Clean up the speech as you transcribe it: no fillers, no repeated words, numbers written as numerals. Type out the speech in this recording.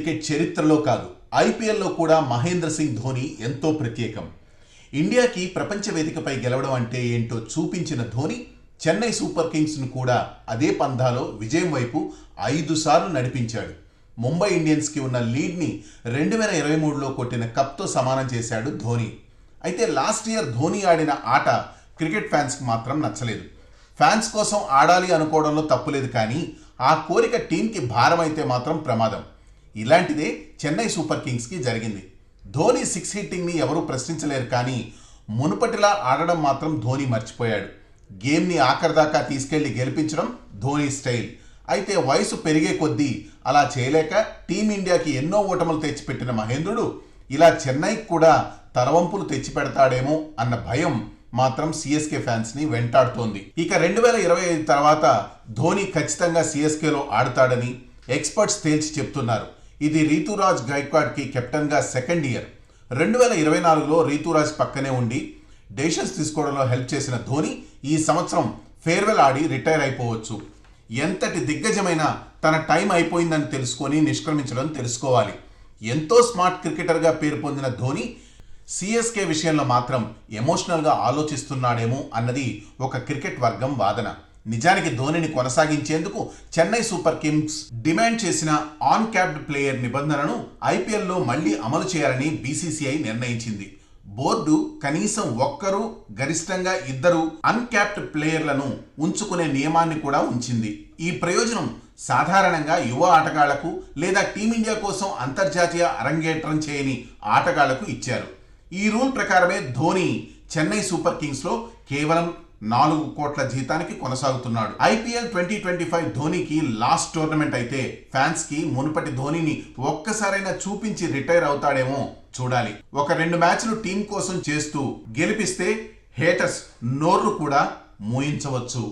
Cricket చరిత్రలో కాదు, ఐపీఎల్లో కూడా మహేంద్ర సింగ్ ధోని ఎంతో ప్రత్యేకం. ఇండియాకి ప్రపంచ వేదికపై గెలవడం అంటే ఏంటో చూపించిన ధోని చెన్నై సూపర్ కింగ్స్ను కూడా అదే పందాలో విజయం వైపు 5 సార్లు నడిపించాడు. ముంబై ఇండియన్స్కి ఉన్న లీడ్ని 2023లో కొట్టిన కప్తో సమానం చేశాడు ధోని. అయితే లాస్ట్ ఇయర్ ధోని ఆడిన ఆట క్రికెట్ ఫ్యాన్స్కి మాత్రం నచ్చలేదు. ఫ్యాన్స్ కోసం ఆడాలి అనుకోవడంలో తప్పులేదు, కానీ ఆ కోరిక టీంకి భారం అయితే మాత్రం ప్రమాదం. ఇలాంటిదే చెన్నై సూపర్ కింగ్స్కి జరిగింది. ధోని 6 హిట్టింగ్ని ఎవరూ ప్రశ్నించలేరు, కానీ మునుపటిలా ఆడడం మాత్రం ధోని మర్చిపోయాడు. గేమ్ని ఆఖరిదాకా తీసుకెళ్లి గెలిపించడం ధోని స్టైల్. అయితే వయసు పెరిగే కొద్దీ అలా చేయలేక టీమిండియాకి ఎన్నో ఓటములు తెచ్చిపెట్టిన మహేంద్రుడు ఇలా చెన్నైకి కూడా తలవంపులు తెచ్చిపెడతాడేమో అన్న భయం మాత్రం సిఎస్కే ఫ్యాన్స్ ని వెంటాడుతోంది. ఇక 2025 తర్వాత ధోని ఖచ్చితంగా సిఎస్కేలో ఆడతాడని ఎక్స్పర్ట్స్ తేల్చి చెప్తున్నారు. ఇది రితురాజ్ గైక్వాడ్ కి కెప్టెన్ గా సెకండ్ ఇయర్. 2024లో రితురాజ్ పక్కనే ఉండి డెసిషన్స్ తీసుకోవడంలో హెల్ప్ చేసిన ధోని ఈ సంవత్సరం ఫేర్వెల్ ఆడి రిటైర్ అయిపోవచ్చు. ఎంతటి దిగ్గజమైనా తన టైం అయిపోయిందని తెలుసుకొని నిష్క్రమించడం తెలుసుకోవాలి. ఎంతో స్మార్ట్ క్రికెటర్గా పేరు పొందిన ధోని సిఎస్కే విషయంలో మాత్రం ఎమోషనల్గా ఆలోచిస్తున్నాడేమో అన్నది ఒక క్రికెట్ వర్గం వాదన. నిజానికి ధోనిని కొనసాగించేందుకు చెన్నై సూపర్ కింగ్స్ డిమాండ్ చేసిన ఆన్ క్యాప్డ్ ప్లేయర్ నిబంధనను ఐపీఎల్లో మళ్లీ అమలు చేయాలని బీసీసీఐ నిర్ణయించింది. బోర్డు కనీసం ఒక్కరు, గరిష్టంగా 2 అన్క్యాప్డ్ ప్లేయర్లను ఉంచుకునే నియమాన్ని కూడా ఉంచింది. ఈ ప్రయోజనం సాధారణంగా యువ ఆటగాళ్లకు లేదా టీమిండియా కోసం అంతర్జాతీయ అరంగేట్రం చేయని ఆటగాళ్లకు ఇచ్చారు. ఈ రూల్ ప్రకారమే ధోని చెన్నై సూపర్ కింగ్స్ లో కేవలం 4 కోట్ల జీతానికి కొనసాగుతున్నాడు. ఐపీఎల్ 2025 ధోనికి లాస్ట్ టోర్నమెంట్ అయితే ఫ్యాన్స్ కి మునుపటి ధోనిని ఒక్కసారైనా చూపించి రిటైర్ అవుతాడేమో చూడాలి. ఒక 2 మ్యాచ్లు టీం కోసం చేస్తూ గెలిపిస్తే హేటర్స్ నోర్లు కూడా మూయించవచ్చు.